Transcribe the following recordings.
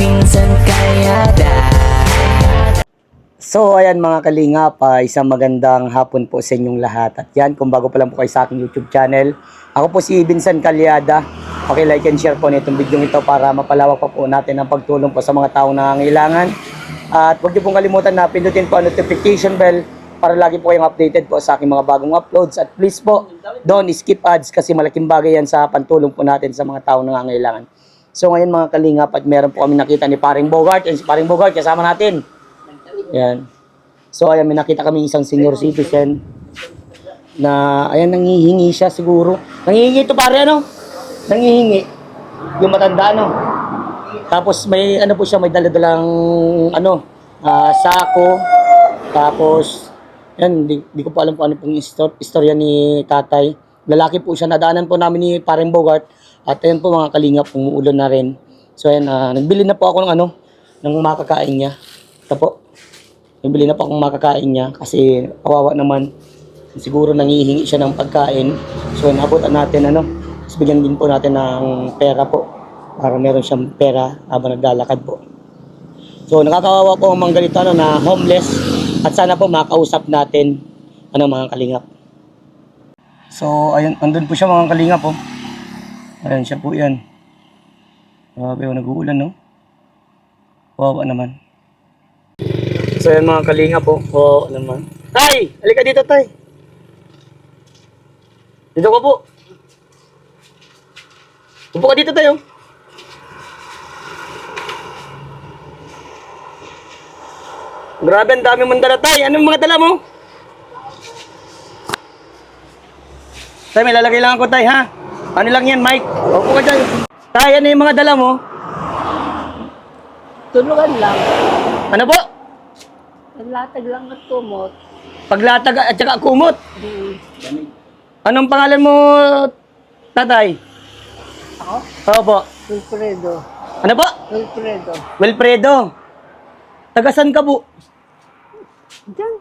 Pinsan Kalyada. So ayan mga kalingap, isang magandang hapon po sa inyong lahat. At yan, kung bago pa lang po kayo sa aking YouTube channel, ako po si Vincent Kalyada. Like and share po nitong video ito para mapalawak pa po natin ang pagtulong po sa mga taong nangangailangan. At huwag niyo pong kalimutan na pindutin po ang notification bell para lagi po kayong updated po sa aking mga bagong uploads. At please po, don't skip ads kasi malaking bagay yan sa pantulong po natin sa mga taong nangangailangan. So ngayon mga kalingap, at meron po kami nakita ni Paring Bogart. And si Paring Bogart kasama natin. Yan. So ayan, may nakita kami isang senior citizen na ayan, nangihingi siya siguro. Nangihingi ito pare, ano? Nangihingi. Yung matanda, ano? Tapos may ano po siya, may daladalang ano, sako. Tapos yan, di ko pa alam kung ano pong istorya ni tatay. Lalaki po siya, nadaanan po namin ni Paring Bogart. At ayan po mga kalingap, umuulan na rin. So ayan, nagbili na po ako ng ano, ng makakain niya. Ito po. Nagbili na po akong makakain niya kasi kawawa naman. Siguro nangihingi siya ng pagkain. So nabutan natin ano. Tapos bigyan din po natin ng pera po. Para meron siyang pera habang naglalakad po. So nakakawawa po ang mga ganito ano, na homeless. At sana po makausap natin ano mga kalingap. So ayun, andun po siya mga kalingap po. Ayan siya po yan. Grabe, nag-uulan no. Kawawa naman. So yan mga kalinga po. Oo naman. Tay! Halika dito tay. Dito ka po. Upo ka dito tayo. Grabe, ang dami mong dala tay. Anong mga dala mo? Tay, may lalagay lang ako tay ha. Ano lang yan, Mike? Upo ka dyan. Tay, ano yung mga dala mo? Tulungan lang. Ano po? Naglatag lang at kumot. Paglatag at saka kumot. Anong pangalan mo, tatay? Ako? Oo po. Wilfredo. Ano po? Wilfredo. Wilfredo. Taga saan ka po? Diyan.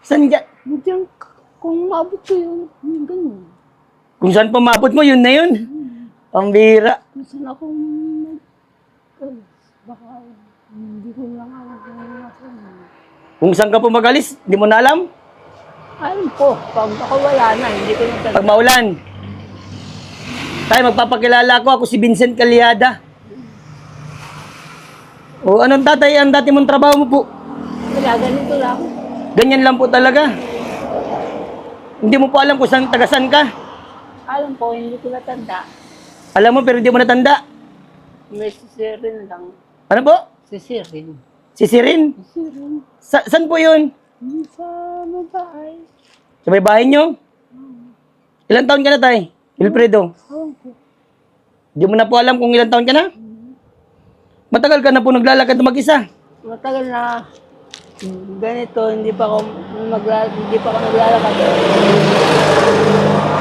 Saan dyan? Diyan. Kung maabot ko yun, yung ganun. Kung saan pa maabot mo, yun na yun. Ang bira. Kung saan ako baka hindi ko lang alam kung nasa. Kung saan ka po magalis, di mo na alam. Alam po, pag ako wala na, hindi ko na Pag maulan. Tayo, magpapakilala ko. Ako si Vincent Kalyada. O, anong tatay ang dati mong trabaho mo po? wala, ganito lang. Ganyan lang po talaga. Hindi mo po alam kung saan, taga saan ka. Alam po, hindi ko natanda. Alam mo, pero hindi mo natanda. May sisirin lang. Ano po? Sisirin. Si Sirin. Sisirin. Saan po yun? Sa babae. Sa may bahay nyo? Ilang taon ka na, tay? Wilfredo? Alam ko. Hindi mo na po alam kung ilang taon ka na? Matagal ka na po naglalakad na mag-isa. Matagal na ganito, hindi pa ako naglalakad.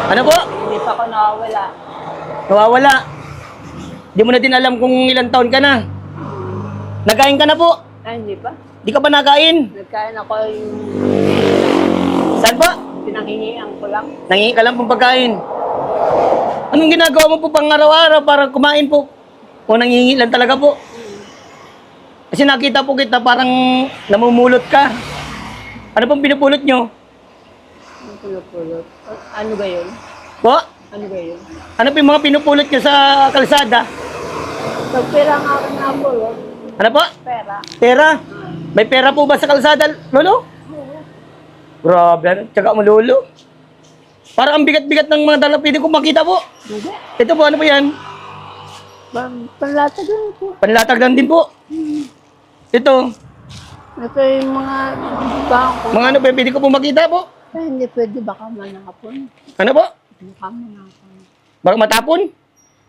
Ano po? Hindi pa ako nakawala. Nawawala. Hindi mo na din alam kung ilang taon ka na. Nagkain ka na po? Ay, hindi pa. Di ka ba nakain? Nagkain ako yung Saan po? pinanghingian ko lang. Nangingi ka lang pong pagkain. Anong ginagawa mo po pang araw-araw para kumain po? O nangingi lang talaga po? Kasi nakita po kita parang namumulot ka. Ano pong pinupulot nyo? Ano pinupulot? Ano ba yun? Po? Ano ba yun? Ano po yung mga pinupulot nyo sa kalsada? Pagpera nga ako napulot. Ano po? Pera. Pera? May pera po ba sa kalsada, lolo? Grabe, ano? Tsaka mo, lolo. Parang ang bigat-bigat ng mga dala. Pwede ko makita po. Hindi. Ito po, ano po yan? Panlatag lang po. Panlatag lang din po. Ito. Ito yung mga bangko. Mga ano, pwede ko po makita po. Ay, hindi pwede. Baka manakapon. Ano po? Baka manakapon. Baka matapon?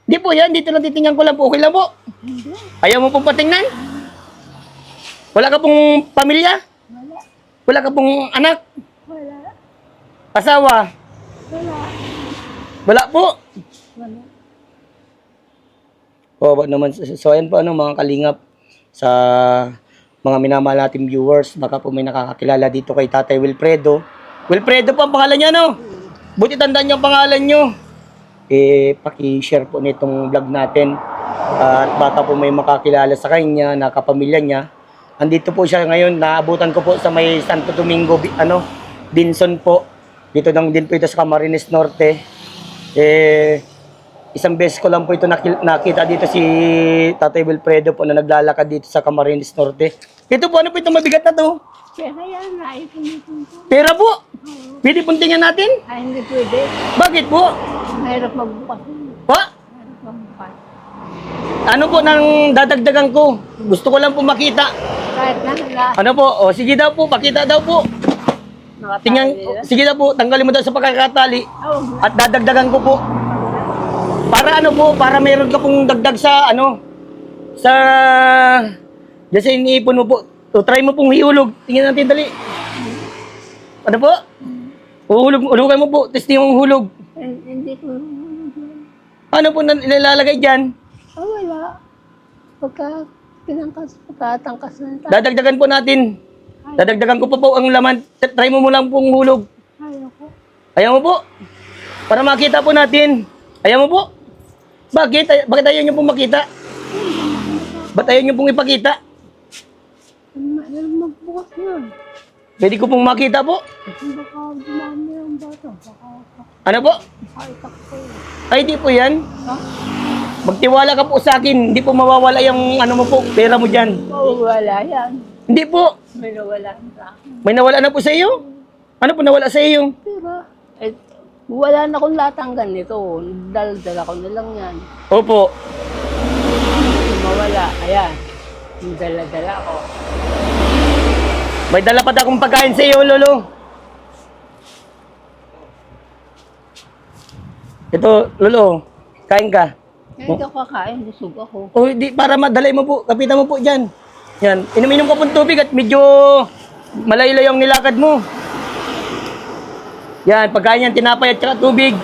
Hindi po yan. Dito lang titingnan ko lang po. Okay lang po. Hindi. Ayaw mo pong patingnan? Wala ka pong pamilya? Wala. Wala ka pong anak? Wala. Asawa? Wala. Wala po. Wala. O, ba't naman? So, ayan po, ano, mga kalingap sa mga minamahal nating viewers. Baka po may nakakakilala dito kay Tatay Wilfredo. Wilfredo po ang pangalan niya, no? Buti tandaan niyo ang pangalan niyo. Paki-share po nitong vlog natin At baka po may makakilala sa kanya, nakapamilya niya. Andito po siya ngayon, naabutan ko po sa may Santo Domingo, Binson po. Dito lang din po ito sa Camarines Norte. Isang beses ko lang po ito nakita dito si Tatay Wilfredo po na naglalakad dito sa Camarines Norte. Ito po, ano po itong mabigat na to? Kaya yan, naipinitin ko. Pera po! Pwede pong tingnan natin? Ay, hindi pwede. Bakit po? Mahirap magbukas. Ha? Mahirap magbukas. Ano po nang dadagdagan ko? Gusto ko lang po makita. Kahit na nila. Ano po? O, sige daw po, pakita daw po. Tingnan, sige daw po, tanggalin mo daw sa pagkakatali. Oh, At dadagdagan ko po. Para ano po, para meron ka pong dagdag sa ano, sa, dyan sa iniipon mo po. So, try mo pong hiulog. Tingnan natin, dali. Ano po? Hulugan mo po, testing yung hulog. hindi ko. Ano po nilalagay dyan? Oh, wala. Pagkatangkas na tayo. Dadagdagan po natin. Dadagdagan ko pa po ang laman. Try mo mo lang pong hulog. Ayoko. Ayaw mo po? Para makita po natin. Ayaw mo po? Bakit? Bakit ayaw nyo pong makita? Ba't ayaw nyo pong ipakita? Mahirap magbukas yun. Pwede ko pong makita po. Baka dumami ang bata. Baka Ano po? itak ko yun. Ay, di po yan. Ha? Magtiwala ka po sa akin. Hindi po mawawala yung ano mo po, pera mo dyan. Oo, wala yan. Hindi po. May nawala sa akin. May nawala na po sa iyo. Ano po nawala sa iyo? Pero, wala na akong latang ganito. Dala ko na lang yan. Opo. Mawala. Ayan. Yung dala ko. May dala pa akong pagkain sa iyo, Lolo. Ito, Lolo. Kain ka. Hindi ako kakain. Busog ako. O, di, para madalay mo po. Kapitan mo po dyan. Yan. Inuminom ka pong tubig at medyo malaylay ang nilakad mo. Yan. Pagkain yan, tinapay at saka tubig.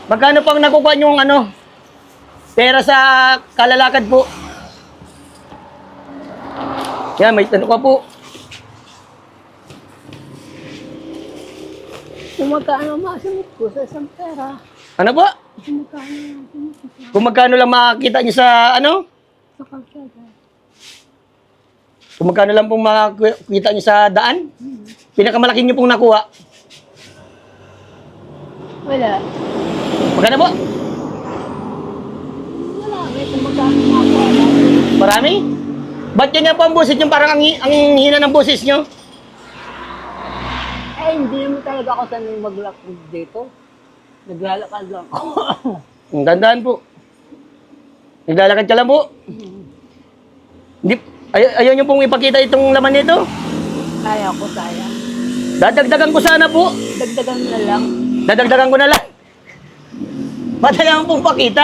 Magkano pang nakukuha yung ano? Pera sa kalalakad po. Yan, may tanong ka po. Kung magkano masimit ko sa isang pera. Ano po? Kung magkano masimit ko Kung magkano lang makakita niyo sa ano? sa kalsada. Kung magkano lang pong makakita niyo sa daan? Pinakamalaki niyo pong nakuha. Wala. Magkano po? Wala. May kung magkano makuha. Marami? Ba't yan nga po ang busis niyo? Parang ang hina ng busis niyo. Eh, hindi naman talaga ako sanay maglakad dito. Naglalakad lang ako. Ang dandaan po. Naglalakad ka lang po. Hindi, ayaw niyo pong ipakita itong laman nito? Kaya ko, kaya. Dadagdagan ko sana po. Dagdagan na lang. Dadagdagan ko na lang. Ba't ayaw pong pakita?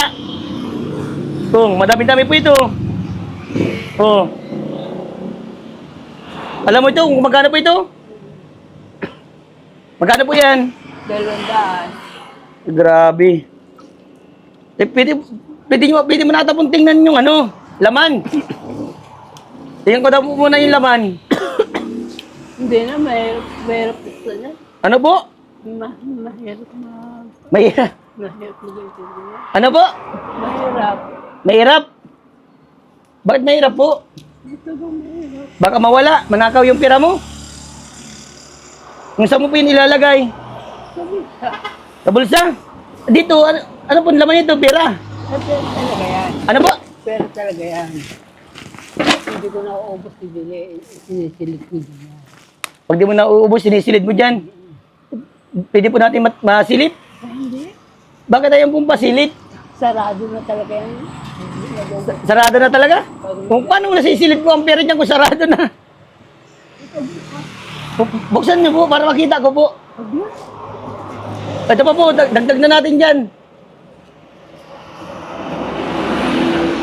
Kung madami-dami po ito. Oh. Alam mo ito kung magkano po ito? Magkano po yan? 200. Grabe. Eh, pwede mo natapong tingnan yung ano, laman. Tingnan ko daw po muna yung laman. Hindi na, mahirap gusto niya. Ano po? Mahirap Mahirap. mahirap mag-intindihan. Ano po? Mahirap. Mahirap. Bakit mahirap po? Ito ba mahirap? Baka mawala, manakaw yung pera mo. Kung saan mo po yun ilalagay? Sabi ka. Sa bulsa? Dito, ano po laman nito? Pera. Pera talaga yan. Ano po? Pera talaga yan. Hindi ko nauubos si Dili. Sinisilip ko din yan. Pag di mo nauubos, sinisilid mo dyan. Pwede po natin masilip? Hindi. Bakit ayaw pong pasilip? Sarado na talaga yan. Sarado na talaga? Kung paano mo nasisilip ko ang pera niya kung sarado na? Buksan niyo po para makita ko po. Ito pa po, dagdag na natin dyan.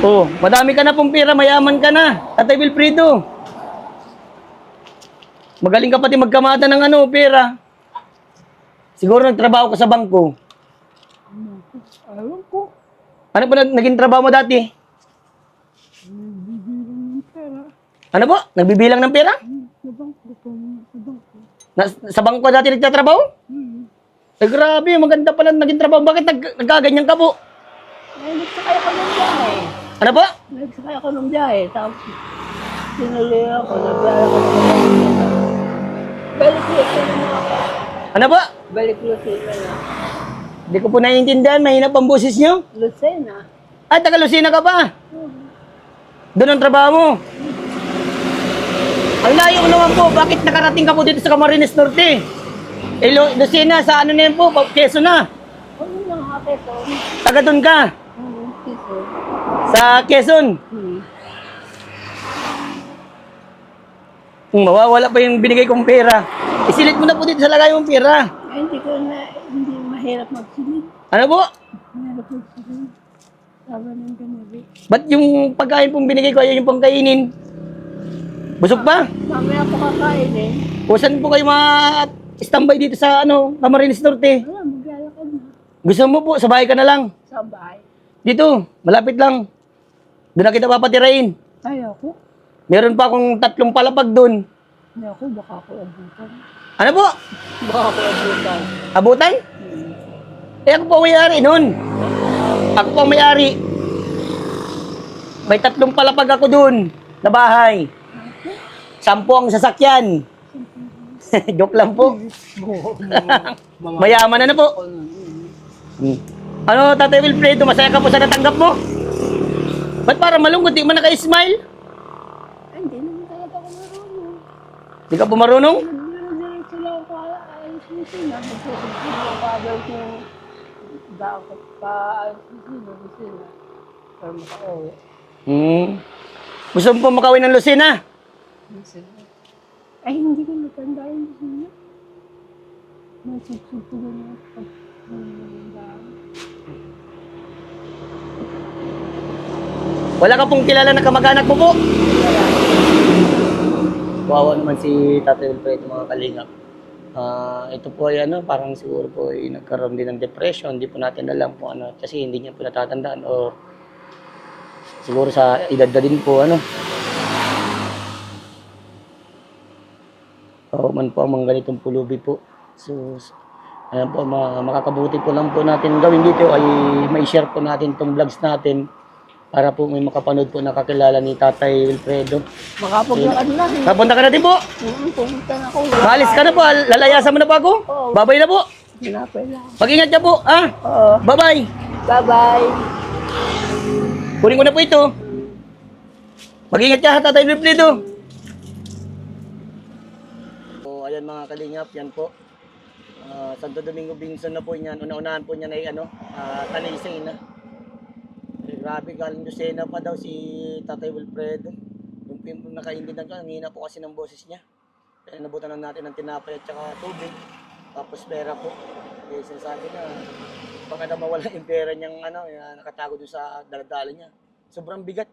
Oh, madami ka na pong pera, mayaman ka na. Tatay Wilfredo. Magaling ka pati magkamata ng ano, pera. Siguro nagtrabaho ka sa bangko. Alam ko. Ano po naging trabaho mo dati? Pera. Ano po? Nagbibilang ng pera? Sa bangko dati nagtatrabaho? Eh grabe, maganda pala naging trabaho. Bakit nagkaganyan ka po? Nagsakay ako ng biyahe. Ano po? Nagsakay ako ng biyahe. Tapos, sinuli ako. Nagbiyahe ako ng biyahe. Balik Lucena na ako. Ano po? Balik Lucena na. Hindi ko po naiintindihan. Mahina pang boses nyo. Lucena. Ay, taga Lucena ka pa. Doon ang trabaho mo. Ang layo ko naman po. Bakit nakarating ka po dito sa Camarines Norte? Eh, Lucena, sa ano na yun po? Quezon na. Ano lang ako ito? Taga doon ka. Piso. Sa Quezon. Mawawala pa yung binigay kong pera. Isilit mo na po dito sa lagay mong pera. Ay, hindi mahirap magsilid. Ano po? Mahirap magsilid. Sabi ng ganabi. Ba't yung pagkain pong binigay ko, ayaw yung pangkainin? Busog pa? Mamaya po kakain eh. O saan po kayo ma-standby dito sa Camarines Norte? Wala, maglalakad na. Gusto mo po, sa bahay ka na lang. Sa bahay. Dito, malapit lang. Doon na kita papatirain. Ayoko. Meron pa akong 3 palapag doon. Ayoko, baka ako abutan. Ano po? Baka ako abutan. Abutan? Eh ako po ang may-ari nun. Ako po ang may-ari. May 3 palapag ako doon na bahay. 10 ang sasakyan. Joke lang po. Mayaman na po. Ano, Tatay Wilfredo, masaya ka po sa natanggap mo? Ba't parang malungkot, di man naka-smile? Ay, hindi naman talaga ako marunong. Di ka po marunong? Nagdiretso lang ako ayos na sila. Nagsusunod ako agad kung dapat pa ayos na sila. Para makauwi. Gusto mo po makawin ng Lucena? Ay, hindi ko matanda yung sila. Masugsugo na ako. Wala ka pong kilala na kamag-anak mo po? Wawa naman si Tatay Wilfredo, mga kalingap. Ito po ay parang siguro po ay nagkaroon din ng depression. Hindi po natin alam po kasi hindi niya po natatandaan o siguro sa edad na din po man po ang mga ganitong pulubi po. So, ayan po, makakabuti po lang po natin gawin dito ay may-share po natin itong vlogs natin para po may makapanood po nakakilala ni Tatay Wilfredo. Makapaglakad na. Napunta ka na din po. Pumunta na ako. Maalis ka na po. Lalayasan mo na po ako. Oo. Babay na po. Sinapay lang. Mag-ingat ka po. Oo. Bye-bye. Bye-bye. Kunin ko na po ito. Mag-ingat ka, Tatay Wilfredo. So, ayan mga kalingap, yan po. Santo Domingo Binson na po yan. Una-unahan po niya na Talisay na. Grabe, galing Lucena pa daw si Tatay Wilfredo. Yung nakaintindihan ka, ang hina po kasi ng boses niya. Kaya nabutan na natin ng tinapay at saka tubig. Tapos pera po. Eh, sinasabi na, baka na mawala yung pera niyang nakatago doon sa daladala niya. Sobrang bigat.